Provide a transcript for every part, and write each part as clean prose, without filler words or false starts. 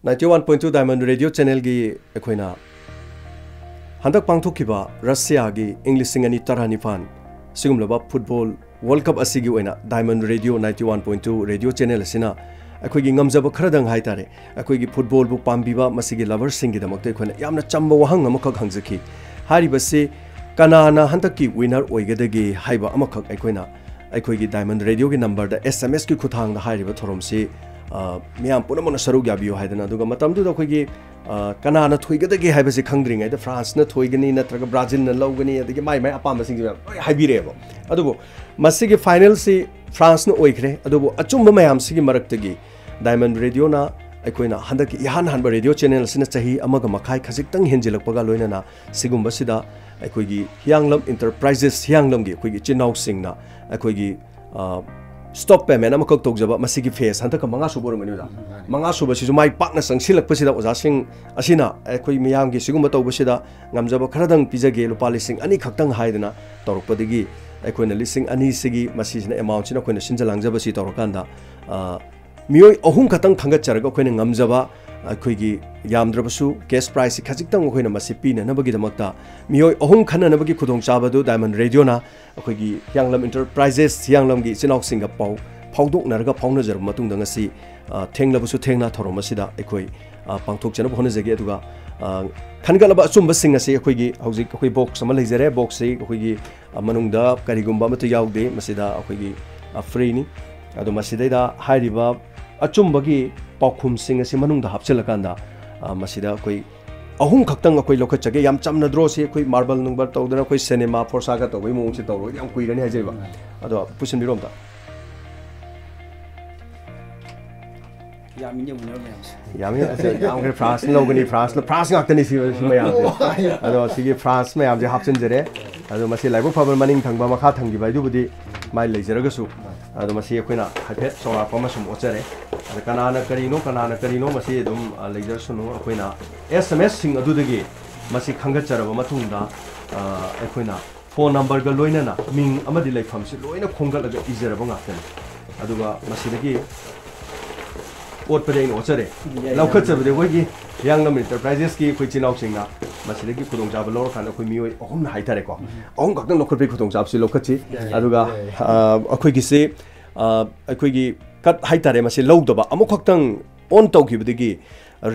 91.2 Diamond Radio Channel gi ekhoina handak pangthokkiba Russia gi English singani taranifan sigumlaba football World Cup asigi oina Diamond Radio 91.2 radio channel asina akhoigi ngamjaba kharadang haitare akhoigi football bu pambiba masigi lovers singi damakte ekhoina yamna chamba wahang amakak hangjaki haribase kanana handakki winner oigadagi haiba amakak ekhoina akhoigi Diamond Radio gi number da SMS ki khuthang da hariba thoromsi मियाम पुनमन सरुग याबियो हाइदना दुगा मतमदु the खोगी Kanana थोइगदगे हाइबसे खंग्रिंग आइदा France न थोइगनी नत्रग Brazil न लौगनी अदगे माइ माइ अपाम सिंग हाइबिरेबो अदुबो मसिगे final से फ्रांस न ओइखरे अदुबो अचुम मयाम सिगे मरक्तगी डायमंड रेडियो ना अखोइना हंदक इहान हनब रेडियो चैनल सिना चाही अमग मखाइ खजिक्तंग हेंजिलकपगा लोइनाना सिगुंबा सिदा अखोइगी हियांगलम इंटरप्राइजेस हियांगलम गी अखोइगी चिनाउ सिंगना अखोइगी stop payment am kok tokjaba masigi face hantaka manga subor mani da manga suba sisu mai pakna sangsilak pasida oja sing asina khoi miyam gi siguma tawbasida ngamjaba kharadang pijage lupa lising ani khaktang haidana torokpadigi aikoina lising ani sigi masisina amount sina khoina sinjalangjaba si torokanda miyoi ahum khatang thangat charaga khoina ngamjaba aikoigi yamdrabasu cash price khajiktang khoina masi pina nabagi damakta miyoi ahum khana nabagi khudong chabadu diamond radio na अखोगी यांगलम enterprises यांगलम की चिनाउ सिंग पाउ फाउदोक Narga fauna जर मतुंग दंगसी थेंगलबसु थेंगना थरोमसिदा अखोई पांथोक चना बहन जगे अदुगा खनगलबा अचुंब सिंग असे अखोगी हौजिक अखोई box अमा लेजरे बॉक्स से अखोगी मनुंगदा करिगुंबा मत याउदे मसिदा अखोगी फ्रीनी अदु मसिदैदा हाइरिबा अचुंबगी पाखुम सिंग असे मनुंगदा हापचलकांदा मसिदा अखोई ahum khaktang akoi lokhachage yam chamna draw se akoi marble number tawdana akoi cinema forsa ga tawai mong se tawro yam kuirani hajeba ado pusin birom da yam inye munor mayam yam ge France logani France ngaktani si mayam ado sigi France mayam je hapchen jere ado masi laibo fabal maning thangba makha thangi bai du budi mai leijaraga su ado masi akoina hapet sora pama sum ochare kanana karino masi dum lejar sunu akoina SMS sing adudagi masi khangatjaraba matungda akoina phone number ga loinana ming amadi laifam si loina khongalaga ijaraba ngakani aduga masidagi ot padein ochare laukhatjabade goigi yangnam enterprises ki khoi chinau singna masidagi khudong jaba lor khana khoi mioi ahum na haitare ko ahum gakdang lokhotbe khudong jab si lokhachi aduga akhoi gi se akhoi gi kat haitare masi lawdaba amukhakhtang on tawkhibadagi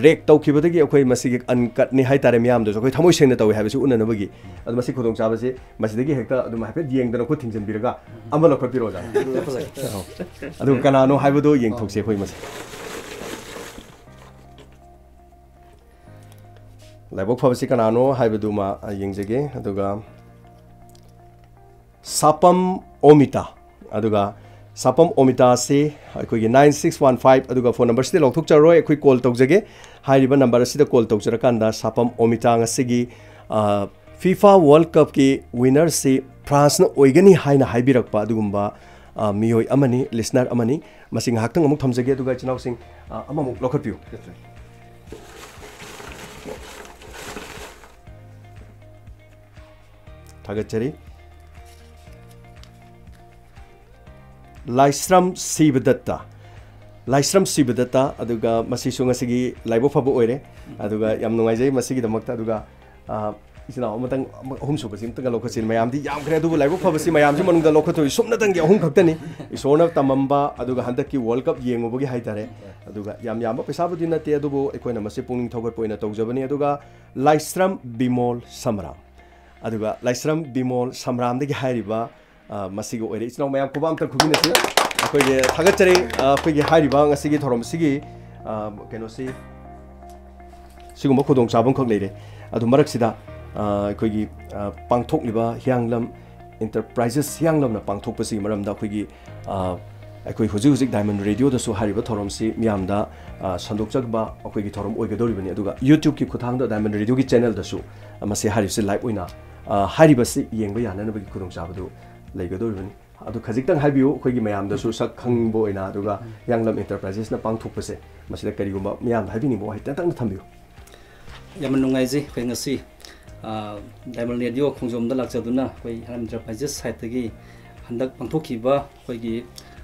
rek tawkhibadagi akhoi masigi uncut ni haitare miyam do akhoi thamoi sengna tawi habisi unanabagi adu masi khudong jabase masidagi hekta adu ma hapet yengdana ko thingjan biraga amala khotpiro ja adu kanano haibado yeng thokse khoi masi laibok phabasi kanano haibadu ma yengjege aduga sapam omita aduga sapam omita se akoigi 9615 aduga phone number side lokthok charoi akoi call tawjage hairiba number asida call tawjarakanda sapam omita ngasigi FIFA World Cup ki winner se France na oigani haina haibirakpa adugumba miyoi amani listener amani masing haktang amuk thamjage aduga chinau sing amamuk lokhatpiu thagachari Laisram Sibadatta aduga masi sungasigi laibo fabo oire aduga yam nungaijai masigi damakta aduga isina amatang ahum subasim tanga lokachin mayam di yam kre aduga laibo fabasi mayam ji manungda lokhato somna tangi ahum khaktani isona tamamba aduga handaki world cup yengobogi haitare aduga yam yam pesa budi nate adugo ekoina masi pungning thogar poina tawjabani aduga Laisram Bimol Samram aduga Laisram Bimol Samram degi hairiba masigi oire isna mayam ko bam tar khugina se akoige thagachari akoige hairiba ngasigi thorom sigi keno si sigum khodong chabam khak leire adu marak sida akoigi pangthok liba hianglam enterprises hianglam na pangthok pasi maram da akoigi akoi hujuk diamond radio da su hariba thorom si miyam da sandok chakba akoigi thorom oigadori bani aduga YouTube ki khuthang da diamond radio ki channel da su amase haribse live oina hariba si yengba yana na bagi khudong chabadu legadoribani adu khajiktan haibiu khoigi mayam da su sak khangbo ina aduga yanglam enterprises na pangthokpase masida karigumba miyam haibini bo haitan tang thambiu yaman nungai ji khoi ngasi diamond radio khongjom da lakchaduna khoi yanglam enterprises site gi handak pangthokhiba khoigi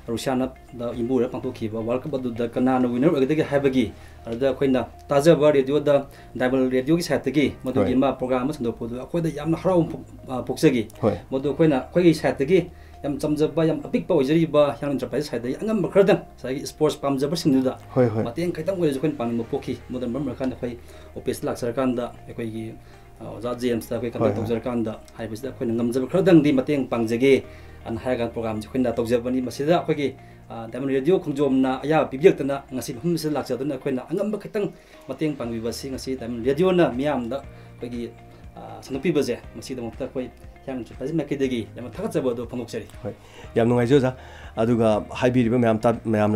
Russiana the Imbura Pantoki, World Cup the Canana winner of the Habagi, the Quina Taza Radio, the Diamond Radio is Hatagi, Modugima programs and the Podu, quite the Yam Hrom Poxegi, Moduquena, Quagis Hatagi, Yam Tamzaba, a big poetry by Young Enterprise had the young Curtain, sports palms ever seen that. Matian Kaitan was when Panamoki, Modern Mercan, Opus Laxarkanda, Equagi. James the contact of Zarkanda, I was the Queen of Kurdan, the Mating Pangzage, and Hagan programs, Queen of Japani, Masida, Quagi, Diamond Radio, Kunjomna, Ya, Bibutana, Nasib Humse Laxadana, Queen, and Makatan, Mating Pang, we were seeing a seat, and Radiona, Miam, the Quagi, some people there, Masida Motakwe, Young Makidegi, Yamatazabo, Panuxeri. Yamno Josa, Aduga, Hibi, Mam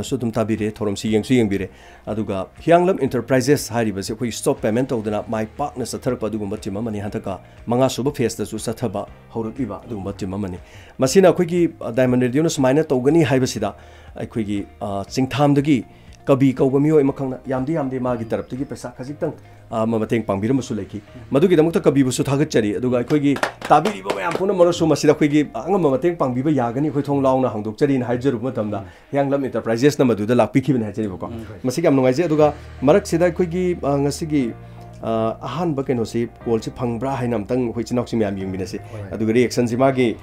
Sutum Tabire, Torum Seeing Bire, Aduga, Hyanglam Enterprises, Haribas, if we stop payment of my partners at Turpa Dumatima Mani Hantaka, Mangasuba Fiesta to Sataba, Horiba, Dumatima Mani. Masina Quickie, Diamond Radionus Minor Togani Hibasida, a quickie, Sing Tam the Gi, Kabi Kogamio Makana, Yamdi Magitar to give a Sakazitan. Mamateng Pambira Musuleki, Maduki the Mutakabi was Sutagachari, Duga Quigi, Tabi, Ampuna Morosuma Sidaki, Angamateng Pambiba Yagani, Hutong Launa, Hangdokari, and Hajar Mutamda, Young Enterprises number to the Lapiki and Hajerico. Masikam Noizia Duga, Marak Sida Quigi, Nasigi, Ahan Bakenosi, Walchi Pangbra, Hinamtang, which Noximiam Yuminesi, Adugari, Exanzimagi,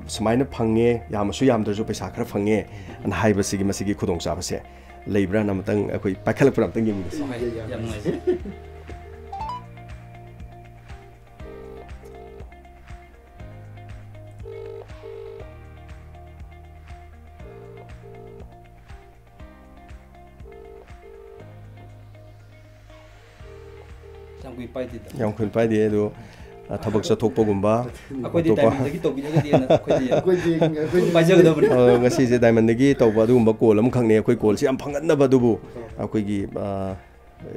Smina Pange, Yamasuyam, the Zupesakra Fange, and Hibasigi Masigi Kudong Sabase. Labor Namatang, a quick Pakalapur thinking. Young could buy the Edo. Tabaksa Topogumba, Message Diamond Negi, Tobadum Bacolam, Kangnia, quick calls, Yam Panganaba, a quickie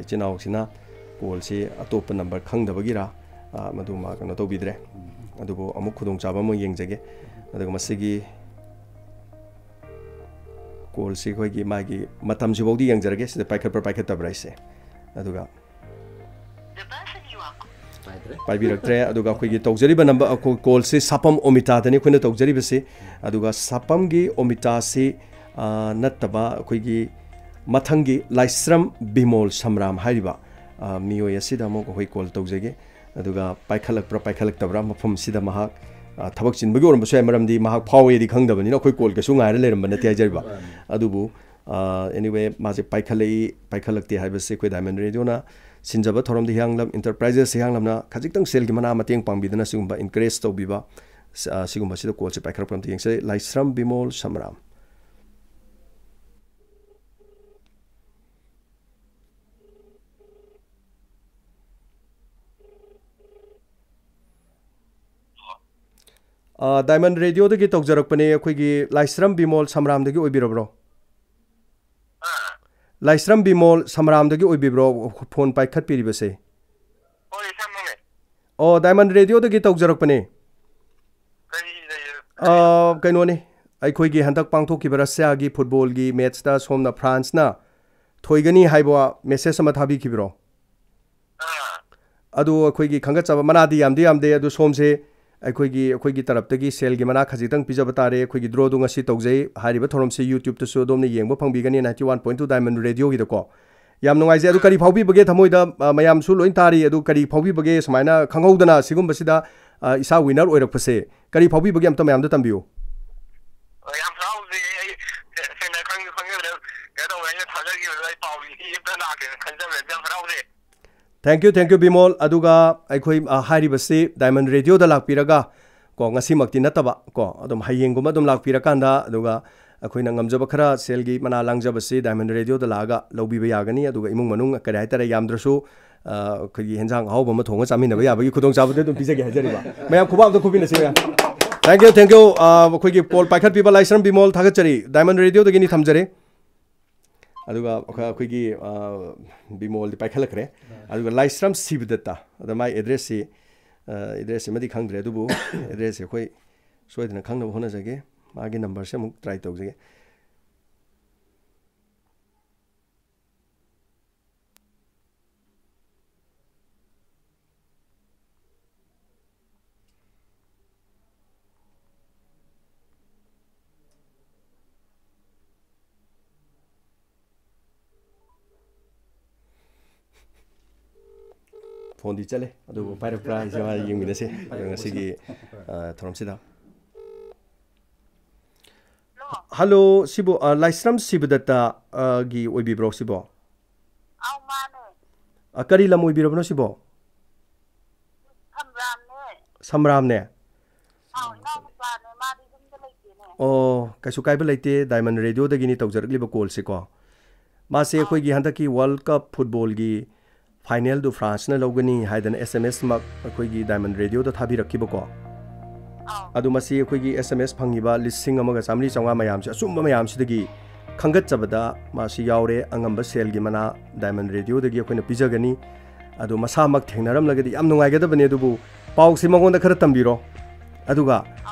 Chinoxina, Colsi, a top number Kang the Bagira, Maduma, and Tobidre, Adubo, Amukudum Chabamo Yangzage, the Masigi Colsi, Quickie Maggie, Matam Jibodi and Zarges, the packet per packet of rice. Aduga. Paibiraktre aduga khoi tawjariba number call se sapam omita tani khoi tawjariba se aduga sapam gi omita se nattaba khoi gi mathangi laisram bimol samram hariba miyo yasida mo khoi call tawjage aduga paikhalak tabra mafam sida mahak thabak chinbagi oram basai maramdi mahak phawe di khangdabani na khoi call ka su ngaira leram ban natia jariba adubu anyway maje paikhalak te haiba se khoi Diamond Radio na Sinjaba Thorom the Hyanglam Enterprises Hyanglamna Kajikang Sel Gimana Mating Pambidana Sumba increase to biba Sigumba Sida Coach Packer from the Yangse Laisram Bimol Samram. Diamond Radio the Git of Zarapane, Quigi Laisram Bimol Samram the Gibiro. Laisram Bimol Samram the Gibibro phone by Kat Piribase. Oh, Diamond Radio the Git of Zarapane. Kanoni, I Quigi Hantak Pangtoki Barasiagi, football gi, Metstas, home na France na. Toigani Haiboa, Messamatabi Kibro. Adu Quigi Kangatsa Manadi Amdi Adu Somse. Quigi Taraptagi, Sel Gimana, Kazitang Pizabatare, Quigi Drodung a sit Oze, Hariba Torom say YouTube to so Domni Yang, Wapang Bigani 91.2 Diamond Radio with the call. Yam no Isaiah Kari Pobi Baget Hamoida, Mayam Sulu Intari, Edu Kari Pobi Bages, Mina, Kangodana, Sigum Basida, Isa winner or a Pase. Kari Pobi Bagam Tamam the Tambu. Thank you, Bimol. Aduga, I quim a Haribasi, Diamond Radio, the Lakpiraga, Gongasi Maktinataba, Go, Adam Hayengumadum Lakpirakanda, Aduga, a Quinangam Jabakara, Selgi, Mana Langjabasi, Diamond Radio, the Laga, Lobi Yagani, Aduga Imunganung, Kadata Yamdrasu, Kuyenzang, Hobamatongas, I mean, you couldn't have to Pisa Gazeriba. May I come out the Kubina? Thank you, Quickie Paul Packet people, Lyson Bimol Tagachari, Diamond Radio, the Guinea Tamjari. Aduga Quigi Bimol the Pakalakre, Aduga Lystram Sibdata, the my address, Medic Hungry Dubu, address a quay, so in a kind of honors again, Margin number some try to again. ꯐꯣꯟꯗꯤ ꯆꯠꯂꯦ ꯑꯗꯨꯕꯨ ꯄꯥꯏꯔꯛꯄ꯭ꯔꯥ ꯍꯥꯏꯁꯦ ꯃꯥ ꯌꯦꯡꯃꯤꯟꯅꯁꯦ ꯉꯁꯤꯒꯤ ꯊꯧꯔꯝꯁꯤꯗ hello ꯁꯤꯕꯨ ꯂꯥꯏꯁ꯭ꯔꯝ ꯁꯤꯕꯗꯠꯇ ꯒꯤ ꯑꯣꯏꯕꯤꯕ꯭ꯔꯣ ꯁꯤꯕꯣ ꯑꯧ ꯃꯥꯅꯦ ꯀꯔꯤ ꯂꯝ ꯑꯣꯏꯕꯤꯔꯕꯅꯣ ꯁꯤꯕꯣ ꯁꯝꯔꯥꯝꯅꯦ ꯑꯧ ꯏꯅꯥꯎꯅꯨꯄꯥꯅꯦ ꯃꯥꯗꯤ ꯌꯨꯝꯗ ꯂꯩꯇꯦꯅꯦ ꯑꯣ ꯀꯩꯁꯨ ꯀꯥꯏꯕ ꯂꯩꯇꯦ ꯗꯥꯏꯃꯟ ꯔꯦꯗꯤꯑꯣꯗꯒꯤꯅꯤ ꯇꯧꯖꯔꯛꯂꯤꯕ ꯀꯣꯜꯁꯦꯀꯣ ꯃꯥꯁꯦ ꯑꯩꯈꯣꯏꯒꯤ ꯍꯟꯗꯛꯀꯤ ꯋꯥꯔꯜड ꯀꯞ ꯐꯨꯠꯕꯣꯜꯒꯤ ꯐꯥꯏꯅꯦꯜꯗꯨ ꯐ꯭ꯔꯥꯟꯁꯅ ꯂꯧꯒꯅꯤ ꯍꯥꯏꯗꯅ SMS ꯃꯛ ꯑꯩꯈꯣꯏꯒꯤ ꯗꯥꯏꯃꯟ ꯔꯦꯗꯤꯑꯣꯗ ꯊꯥꯕꯤꯔꯛꯈꯤꯕꯀꯣ ꯑꯗꯨ ꯃꯁꯤ ꯑꯩꯈꯣꯏꯒꯤ SMS ꯐꯪꯉꯤꯕ 1,100,900 ꯃꯌꯥꯝꯁꯦ ꯑꯆꯨꯝꯕ ꯃꯌꯥꯝꯁꯤꯗꯒꯤ ꯈꯪꯒꯠꯆꯕꯗ ꯃꯥꯁꯤ ꯌꯥꯎꯔꯦ ꯑꯉꯝꯕ ꯁꯦꯜꯒꯤ ꯃꯅꯥ ꯗꯥꯏꯃꯟ ꯔꯦꯗꯤꯑꯣꯗꯒꯤ ꯑꯩꯈꯣꯏꯅ ꯄꯤꯖꯒꯅꯤ ꯑꯗꯨ ꯃꯁꯥꯃꯛ ꯊꯦꯡꯅꯔꯝꯂꯒꯗꯤ ꯌꯥꯝ ꯅꯨꯡꯉꯥꯏꯒꯗꯕꯅꯤ ꯑꯗꯨꯕꯨ ꯄꯥꯎꯁꯤ ꯃꯉꯣꯟꯗ ꯈꯔ ꯇꯝꯕꯤꯔꯣ ꯑꯗꯨꯒ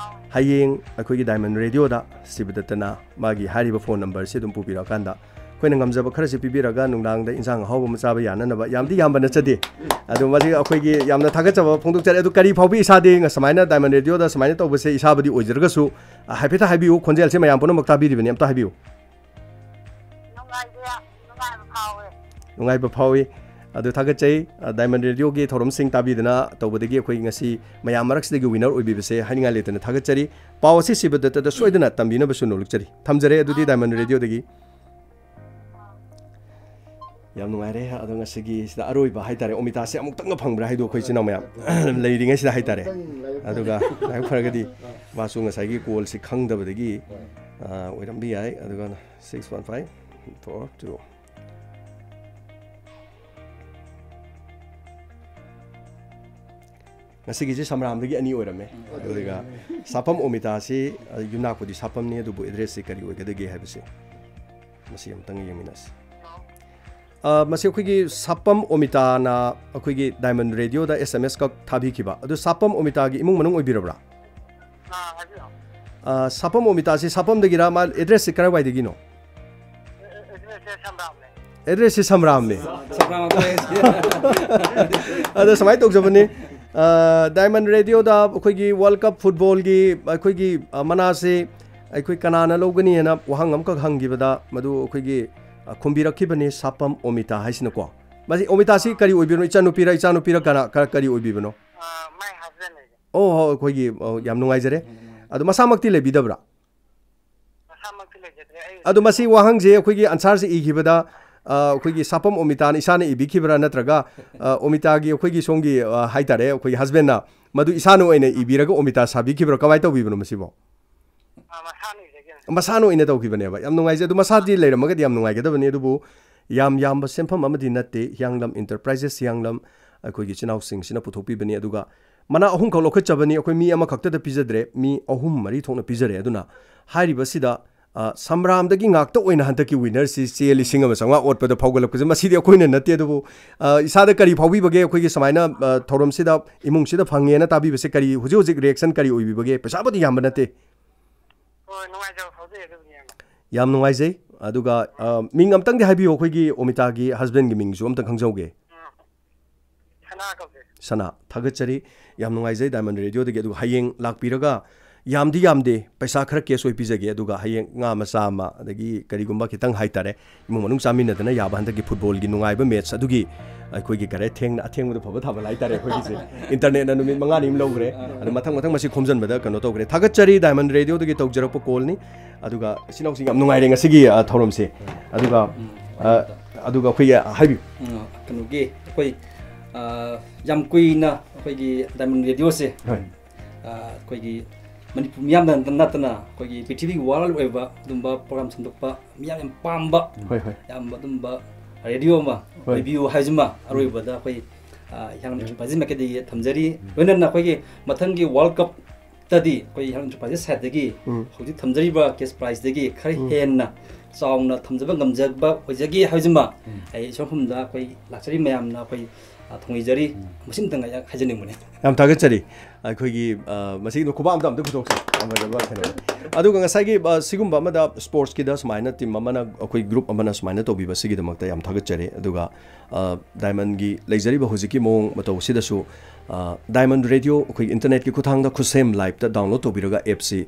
ꯍꯌꯦꯡ ꯑꯩꯈꯣꯏꯒꯤ ꯗꯥꯏꯃꯟ ꯔꯦꯗꯤꯑꯣꯗ ꯁꯤꯕꯗꯠꯇꯅ ꯃꯥꯒꯤ ꯍꯥꯏꯔꯤꯕ ꯐꯣꯟ ꯅꯝꯕꯔꯁꯤ ꯑꯗꯨꯝ ꯄꯨꯕꯤꯔꯛꯑꯀꯥꯟꯗ ꯑꯩꯈꯣꯏꯅ ꯉꯝꯖꯕ ꯈꯔꯁꯤ ꯄꯤꯕꯤꯔꯒ ꯅꯨꯡꯗꯥꯡꯗ ꯏꯟꯁꯥꯡ ꯑꯍꯥꯎꯕ ꯑꯃ ꯆꯥꯕ ꯌꯥꯅꯅꯕ ꯌꯥꯝꯗꯤ ꯌꯥꯝꯕ ꯅꯠꯆꯗꯦ ꯑꯗꯨ ꯃꯁꯤ ꯑꯩꯈꯣꯏꯒꯤ ꯌꯥꯝꯅ ꯊꯥꯒꯠꯆꯕ ꯐꯣꯡꯗꯣꯛꯆꯔꯤ ꯑꯗꯨ ꯀꯔꯤ ꯐꯥꯎꯕꯤ ꯏꯁꯥꯗꯤ ꯁꯨꯃꯥꯏꯅ ꯗꯥꯏꯃꯟ ꯔꯦꯗꯤꯑꯣꯗ ꯁꯨꯃꯥꯏꯅ ꯇꯧꯕꯁꯦ ꯏꯁꯥꯕꯨꯗꯤ ꯑꯣꯏꯖꯔꯒꯁꯨ ꯍꯥꯏꯐꯦꯠꯇ ꯍꯥꯏꯕꯤꯌꯨ ꯈꯣꯟꯖꯦꯜꯁꯦ ꯃꯌꯥꯝ ꯄꯨꯝꯅꯃꯛ ꯇꯥꯕꯤꯔꯤꯕꯅꯤ ꯑꯝꯇ ꯍꯥꯏꯕꯤꯌꯨ ꯅꯨꯡꯉꯥꯏꯕ ꯐꯥꯎꯏ ꯑꯗꯨ ꯊꯥꯒꯠꯆꯩ ꯗꯥꯏꯃꯟ ꯔꯦꯗꯤꯑꯣꯒꯤ ꯊꯧꯔꯝꯁꯤꯡ ꯇꯥꯕꯤꯗꯅ ꯇꯧꯕꯗꯒꯤ ꯑꯩꯈꯣꯏ ꯉꯁꯤ ꯃꯌꯥꯝ ꯃꯔꯛꯁꯤꯗꯒꯤ ꯋꯤꯅꯔ ꯑꯣꯏꯕꯤꯕꯁꯦ ꯍꯥꯏꯅꯤꯡꯉꯥꯏ ꯂꯩꯇꯅ ꯊꯥꯒꯠꯆꯔꯤ ꯄꯥꯎ ꯑꯁꯤ ꯁꯤꯕꯗꯠꯇꯗ ꯁꯣꯏꯗꯅ ꯇꯝꯕꯤꯅꯕꯁꯨ ꯅꯣꯜꯂꯛꯆꯔꯤ ꯊꯝꯖꯔꯦ ꯑꯗꯨꯗꯤ ꯗꯥꯏꯃꯟ ꯔꯦꯗꯤꯑꯣꯗꯒꯤ ꯌꯥꯝ ꯅꯨꯡꯉꯥꯏꯔꯦ ꯑꯗꯣ ꯉꯁꯤꯒꯤ ꯁꯤꯗ ꯑꯔꯣꯏꯕ ꯍꯥꯏꯇꯥꯔꯦ ꯑꯣꯃꯤꯇꯥꯁꯦ ꯑꯃꯨꯛꯇꯪꯒ ꯐꯪꯕ꯭ꯔꯥ ꯍꯥꯏꯗꯣ ꯑꯩꯈꯣꯏ ꯏꯆꯤꯟ ꯏꯅꯥꯎ ꯃꯌꯥꯝ ꯂꯩꯔꯤꯉꯩꯁꯤꯗ ꯍꯥꯏꯇꯥꯔꯦ ꯑꯗꯨꯒ ꯂꯥꯏꯕꯛ ꯐꯔꯒꯗꯤ ꯃꯥꯁꯨ ꯉꯁꯥꯏꯒꯤ ꯀꯣꯜꯁꯤ ꯈꯪꯗꯕꯗꯒꯤ ꯑꯣꯏꯔꯝꯕ ꯌꯥꯏ ꯑꯗꯨꯒ 61542 ꯉꯁꯤꯒꯤꯁꯤ ꯁꯝꯔꯥꯝꯗꯒꯤ ꯑꯅꯤ ꯑꯣꯏꯔꯝꯃꯦ ꯑꯗꯨꯒ ꯁꯥꯐꯝ ꯑꯣꯃꯤꯇꯥꯁꯤ ꯌꯨꯝꯅꯥꯛꯄꯨꯗꯤ ꯁꯥꯐꯝꯅꯤ ꯑꯗꯨꯕꯨ ꯑꯦꯗ꯭ꯔꯦꯁꯁꯤ ꯀꯔꯤ ꯑꯣꯏꯒꯗꯒꯦ ꯍꯥꯏꯕꯁꯤ ꯃꯁꯤ ꯑꯃꯨꯛꯇꯪ ꯌꯦꯡꯃꯤꯟꯅꯁꯤ ꯃꯁꯤ ꯑꯩꯈꯣꯏꯒꯤ ꯁꯥꯄꯝ ꯑꯣꯃꯤꯇꯥꯅ ꯑꯩꯈꯣꯏꯒꯤ ꯗꯥꯏꯃꯟ ꯔꯦꯗꯤꯑꯣꯗ SMS ꯀꯛ ꯊꯥꯕꯤꯈꯤꯕ ꯑꯗꯨ ꯁꯥꯄꯝ ꯑꯣꯃꯤꯇꯥꯒꯤ ꯏꯃꯨꯡ ꯃꯅꯨꯡ ꯑꯣꯏꯕꯤꯔꯕ꯭ꯔꯥ ꯁꯥꯄꯝ ꯑꯣꯃꯤꯇꯥꯁꯤ ꯁꯥꯄꯝꯗꯒꯤꯔ ꯃꯥ ꯑꯦꯗ꯭ꯔꯦꯁꯁꯤ ꯀꯔꯥꯏꯋꯥꯏꯗꯒꯤꯅꯣ ꯑꯦꯗ꯭ꯔꯦꯁꯁꯤ ꯁꯝꯔꯥꯝꯅꯤ ꯑꯗ ꯁꯨꯃꯥꯏꯅ ꯇꯧꯖꯕꯅꯤ ꯗꯥꯏꯃꯟ ꯔꯦꯗꯤꯑꯣꯗ ꯑꯩꯈꯣꯏꯒꯤ ꯋꯥꯔꯜड ꯀꯞ ꯐꯨꯠꯕꯣꯜꯒꯤ ꯑꯩꯈꯣꯏꯒꯤ ꯃꯅꯥꯁꯤ ꯑꯩꯈꯣꯏ ꯀꯅꯥꯅ ꯂꯧꯒꯅꯤ ꯍꯥꯏꯅ ꯋꯥꯍꯪ ꯑꯃꯈꯛ ꯍꯪꯈꯤꯕꯗ ꯃꯗꯨ ꯑꯩꯈꯣꯏꯒꯤ ꯈꯨꯝꯕꯤꯔꯛꯈꯤꯕꯅꯤ ꯁꯥꯄꯝ ꯑꯣꯃꯤꯇꯥ ꯍꯥꯏꯁꯤꯅꯀꯣ ꯃꯁꯤ ꯑꯣꯃꯤꯇꯥꯁꯤ ꯀꯔꯤ ꯑꯣꯏꯕꯤꯕꯅꯣ ꯏꯆꯥꯅꯨꯄꯤꯔ ꯀꯔꯤ ꯑꯣꯏꯕꯤꯕꯅꯣ ꯑꯣ ꯍꯣꯏ ꯑꯩꯈꯣꯏꯒꯤ ꯌꯥꯝ ꯅꯨꯡꯉꯥꯏꯖꯔꯦ ꯑꯗꯣ ꯃꯁꯥꯃꯛꯇꯤ ꯂꯩꯕꯤꯗꯕ꯭ꯔꯥ ꯑꯗꯣ ꯃꯁꯤ ꯋꯥꯍꯪꯁꯦ ꯑꯩꯈꯣꯏꯒꯤ ꯑꯟꯁꯥꯔꯁꯦ ꯏꯈꯤꯕꯗ ꯑꯩꯈꯣꯏꯒꯤ ꯁꯥꯄꯝ ꯑꯣꯃꯤꯇꯥꯅ ꯏꯁꯥꯅ ꯏꯕꯤꯈꯤꯕ꯭ꯔꯥ ꯅꯠꯇ꯭ꯔꯒ ꯑꯣꯃꯤꯇꯥꯒꯤ ꯑꯩꯈꯣꯏꯒꯤ ꯁꯣꯝꯒꯤ ꯍꯥꯏꯇꯥꯔꯦ ꯑꯩꯈꯣꯏꯒꯤ ꯍꯁꯕꯦꯟꯅ ꯃꯗꯨ ꯏꯁꯥꯅ ꯑꯣꯏꯅ ꯏꯕꯤꯔꯒ ꯑꯣꯃꯤꯇꯥ ꯁꯥꯕꯤꯈꯤꯕ꯭ꯔꯥ ꯀꯃꯥꯏꯅ ꯇꯧꯕꯤꯕꯅꯣ ꯃꯁꯤꯕꯣ ꯃꯁꯥꯅ ꯑꯣꯏꯅ ꯇꯧꯈꯤꯕꯅꯦꯕ ꯌꯥꯝ ꯅꯨꯡꯉꯥꯏꯖꯩ ꯑꯗꯨ ꯃꯁꯥꯗꯤ ꯂꯩꯔꯝꯃꯒꯗꯤ ꯌꯥꯝ ꯅꯨꯡꯉꯥꯏꯒꯗꯕꯅꯤ ꯑꯗꯨꯕు ꯌꯥꯝꯕ ꯁꯦꯟꯐꯝ ꯑꯃꯗꯤ ꯅꯠꯇꯦ ꯍꯤꯌꯥꯡꯂꯝ ꯏꯟꯇꯔꯄ꯭ꯔꯥꯏꯖꯦꯁ ꯍꯤꯌꯥꯡꯂꯝ ꯑꯩꯈꯣꯏꯒꯤ ꯏꯆꯤꯟ ꯏꯅꯥꯎꯁꯤꯡꯁꯤꯅ ꯄꯨꯊꯣꯛꯄꯤꯕꯅꯤ ꯑꯗꯨꯒ ꯃꯅꯥ 3ꯈꯛ ꯂꯧꯈꯠꯆꯕꯅꯤ ꯑꯩꯈꯣꯏ ꯃꯤ ꯑꯃꯈꯛꯇꯗ ꯄꯤꯖꯗ꯭ꯔꯦ ꯃꯤ 3-4 ꯊꯣꯛꯅ ꯄꯤꯖꯔꯦ ꯑꯗꯨꯅ ꯍꯥꯏꯔꯤꯕꯁꯤꯗ ꯁꯝꯔꯥꯝꯗꯒꯤ ꯉꯥꯛꯇ ꯑꯣꯏꯅ ꯍꯟꯗꯛꯀꯤ ꯋꯤꯅꯔꯁꯤ ꯆꯦ 1,500 ꯑꯣꯠꯄꯗ ꯐꯥꯎꯒꯠꯂꯛꯄꯁꯦ ꯃꯁꯤꯗꯤ ꯑꯩꯈꯣꯏꯅ ꯅꯠꯇꯦ ꯑꯗꯨꯕꯨ ꯏꯁꯥꯗ ꯀꯔꯤ ꯐꯥꯎꯕꯤꯕꯒꯦ ꯑꯩꯈꯣꯏꯒꯤ ꯁꯨꯃꯥꯏꯅ ꯊꯧꯔꯝꯁꯤꯗ ꯏꯃꯨꯡꯁꯤꯗ ꯐꯪꯉꯦꯅ ꯇꯥꯕꯤꯕꯁꯦ ꯀꯔꯤ ꯍꯧꯖꯤꯛ ꯔꯤꯑꯦꯛꯁꯟ ꯀꯔꯤ ꯑꯣꯏꯕꯤꯕꯒꯦ ꯄꯩꯁꯥꯕꯨꯗꯤ ꯌꯥꯝꯕ ꯅꯠꯇꯦ ꯌꯥꯝ ꯅꯨꯡꯉꯥꯏꯖꯩ ꯑꯗꯨꯒ ꯃꯤꯡ ꯑꯝꯇꯪꯗꯤ ꯍꯥꯏꯕꯤꯌꯨ ꯑꯩꯈꯣꯏꯒꯤ ꯑꯣꯃꯤꯇꯥꯒꯤ ꯍꯁꯕꯦꯟꯒꯤ ꯃꯤꯡꯁꯨ ꯑꯝꯇ ꯈꯪꯖꯧꯒꯦ ꯁꯅꯥ ꯊꯥꯒꯠꯆꯔꯤ ꯌꯥꯝ ꯅꯨꯡꯉꯥꯏꯖꯩ ꯗꯥꯏꯃꯟ ꯔꯦꯗꯤꯑꯣꯗꯒꯤ ꯑꯗꯨꯒ ꯍꯌꯦꯡ ꯂꯥꯛꯄꯤꯔꯒ ꯌꯥꯝꯗꯦ ꯄꯩꯁꯥ ꯈꯔ ꯀꯦꯁ ꯑꯣꯏ ꯄꯤꯖꯒꯦ ꯑꯗꯨꯒ ꯍꯌꯦꯡ ꯉꯥ ꯃꯆꯥ ꯑꯃ ꯑꯗꯒꯤ ꯀꯔꯤꯒꯨꯝꯕ ꯈꯤꯇꯪ ꯍꯥꯏꯇꯥꯔꯦ ꯏꯃꯨꯡ ꯃꯅꯨꯡ ꯆꯥꯃꯤꯟꯅꯗꯅ ꯌꯥꯕ ꯍꯟꯗꯛꯀꯤ ꯐꯨꯠꯕꯣꯜꯒꯤ ꯅꯨꯡꯉꯥꯏꯕ ꯃꯦꯠꯆ ꯑꯗꯨꯒꯤ ꯑꯩꯈꯣꯏꯒꯤ ꯀꯔꯦ ꯑꯊꯦꯡꯕꯗ ꯐꯕ ꯊꯥꯕꯜ ꯍꯥꯏꯇꯥꯔꯦ ꯑꯩꯈꯣꯏꯒꯤꯁꯦ ꯏꯟꯇꯔꯅꯦꯠꯅ ꯅꯨꯃꯤꯠ 5ꯅꯤ ꯑꯃ ꯂꯧꯈ꯭ꯔꯦ ꯑꯗꯨ ꯃꯊꯪ ꯃꯁꯤ ꯈꯣꯝꯖꯤꯟꯕꯗ ꯀꯩꯅꯣ ꯇꯧꯈ꯭रे ꯊꯥꯒꯠꯆꯔꯤ ꯗꯥꯏꯃꯟ ꯔꯦꯗꯤꯑꯣꯗꯒꯤ ꯇꯧꯖꯔꯛꯄ ꯀꯣꯜꯅꯤ ꯑꯗꯨꯒ ꯏꯆꯤꯟꯅꯥꯎꯁꯤꯡ ꯌꯥꯝ ꯅꯨꯡꯉꯥꯏꯔꯦ ꯉꯁꯤꯒꯤ ꯊꯧꯔꯝꯁꯦ ꯑꯗꯨꯒ ꯑꯩꯈꯣꯏꯒꯤ ꯍꯥꯏꯕꯤꯌꯨ ꯀꯩꯅꯣꯒꯤ ꯑꯩꯈꯣꯏ ꯌꯥꯝ ꯀꯨꯏꯅ ꯑꯩꯈꯣꯏꯒꯤ ꯗꯥꯏꯃꯟ ꯔꯦꯗꯤꯑꯣꯁꯦ ꯑꯩꯈꯣꯏꯒꯤ ꯃꯅꯤꯄꯨꯔ ꯃꯤꯌꯥꯝꯗ ꯅꯠꯇꯅ ꯑꯩꯈꯣꯏꯒꯤ ꯄ꯭ꯔꯤꯊꯤꯕꯤꯒꯤ ꯋꯥꯔꯜ ꯑꯣꯏꯕ ꯑꯗꯨꯝꯕ ꯄ꯭ꯔꯣꯒ꯭ꯔꯥꯝ ꯁꯟꯗꯣꯛꯄ ꯃꯤꯌꯥꯝ ꯌꯥꯝ ꯄꯥꯝꯕ ꯌꯥꯝ ꯑꯗꯨꯝꯕ ꯔꯦꯗꯤꯑꯣ ꯑꯃ ꯑꯣꯏꯕꯤꯌꯨ ꯍꯥꯏꯖꯃ ꯑꯔꯣꯏꯕꯗ ꯑꯩꯈꯣꯏ ꯍꯤꯌꯥꯡꯂꯝ ꯏꯟꯇꯔꯄ꯭ꯔꯥꯏꯖꯦꯁ ꯊꯝꯖꯔꯤ ꯂꯣꯏꯅꯅ ꯑꯩꯈꯣꯏꯒꯤ ꯃꯊꯪꯒꯤ ꯋꯥꯔꯜ ꯀꯞꯇꯗꯤ ꯑꯩꯈꯣꯏ ꯍꯤꯌꯥꯡꯂꯝ ꯏꯟꯇꯔꯄ꯭ꯔꯥꯏꯖꯦꯁ ꯁꯥꯏꯠꯇꯒꯤ ꯍꯧꯖꯤꯛ ꯊꯝꯖꯔꯤꯕ ꯀꯦꯁ ꯄ꯭ꯔꯥꯏꯖꯇꯒꯤ ꯈꯔ ꯍꯦꯟꯅ ꯆꯥꯎꯅ ꯊꯝꯖꯕ ꯉꯝꯖꯕ ꯑꯣꯏꯖꯒꯦ ꯍꯥꯏꯖꯃ ꯑꯩ ꯏꯁꯣꯔꯐꯝꯗ ꯑꯩꯈꯣꯏ ꯂꯥꯛꯆꯔꯤ ꯃꯌꯥꯝꯅ ꯑꯩꯈꯣꯏ ꯊꯣꯡꯏꯖꯔꯤ ꯃꯁꯤꯃꯇꯪ ꯍꯥꯏꯖꯅꯤꯡꯕꯅꯤ ꯌꯥꯝ ꯊꯥꯒꯠꯆꯔꯤ ꯑꯩꯈꯣꯏꯒꯤ ꯃꯁꯤꯒꯤ ꯈꯨꯕꯥꯛ ꯑꯝꯇ ꯈꯨꯗꯣꯛꯁꯤ ꯑꯃꯗꯕ ꯀꯩꯅꯣ ꯑꯗꯨꯒ ꯉꯁꯥꯏꯒꯤ ꯁꯤꯒꯨꯝꯕ ꯑꯃꯗ ꯁ꯭ꯄꯣꯔꯠꯁꯀꯤꯗ ꯁꯨꯃꯥꯏꯅ ꯇꯤꯝ ꯑꯃꯅ ꯑꯩꯈꯣꯏ ꯒ꯭ꯔꯨꯞ ꯑꯃꯅ ꯁꯨꯃꯥꯏꯅ ꯇꯧꯕꯤꯕꯁꯤꯒꯤꯗꯃꯛꯇ ꯌꯥꯝ ꯊꯥꯒꯠꯆꯔꯤ ꯑꯗꯨꯒ ꯗꯥꯏꯃꯟꯒꯤ ꯂꯩꯖꯔꯤꯕ ꯍꯧꯖꯤꯛꯀꯤ ꯃꯑꯣꯡ ꯃꯇꯧꯁꯤꯗꯁꯨ ꯗꯥꯏꯃꯟ ꯔꯦꯗꯤꯑꯣ ꯑꯩꯈꯣꯏ ꯏꯟꯇꯔꯅꯦꯠꯀꯤ ꯈꯨꯠꯊꯥꯡꯗ ꯈꯨꯠꯁꯦꯝ ꯂꯥꯏꯚꯇ ꯗꯥꯎꯟꯂꯣꯗ ꯇꯧꯕꯤꯔꯒ ꯑꯦꯞꯁꯤ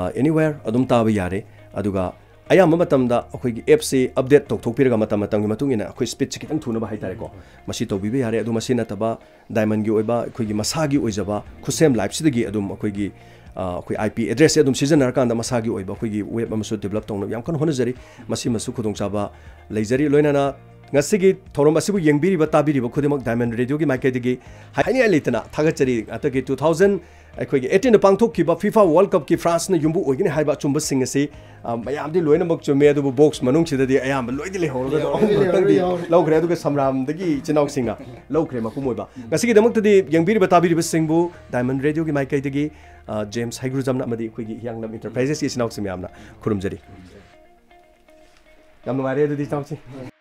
ꯑꯦꯅꯤꯋꯦꯌꯔ ꯑꯗꯨꯝ ꯇꯥꯕ ꯌꯥꯔꯦ ꯑꯗꯨꯒ ayam matamda akhoi app se update tokthokpirga matam matungina akhoi speed se kitang thuna ba haitare ko masi to bibe yare adu masi na taba diamond gi oiba akhoi gi masagi oijaba khusem live sidagi adum akhoi gi akhoi IP address adum seasonar kanda masagi oiba akhoi gi web amasu develop tongna yam kan honajari masi masu khudong chaba leijari loinana ngasigi thorom asibu yengbiri ba tabiri ba khudemak diamond radio gi maike digi haini alitana thagachari atagi 2000 अखोई 18 पांथोखिबा FIFA World Cup की France ने युम्बु ओगिने हाइबा चुम्ब सिंग से मयामदि लोइना मक चुमे अदु box मनुंग सिददि अयाम लोइदि ले होरगा तंगदि लौखरे अदु समराम दगी चिनाव सिंगा लौखरे मकुमोइबा गसिगि दमक्तदि यंगबिरि बताबिरि सिंगबु डायमंड रेडियो की माइकै दगी जेम्स हाइग्रुजमना मदि अखोई यांगलम इंटरप्राइजेस की चिनाव सिंग यामना खुरुमजरि याम नुमारे अदु दि चावसि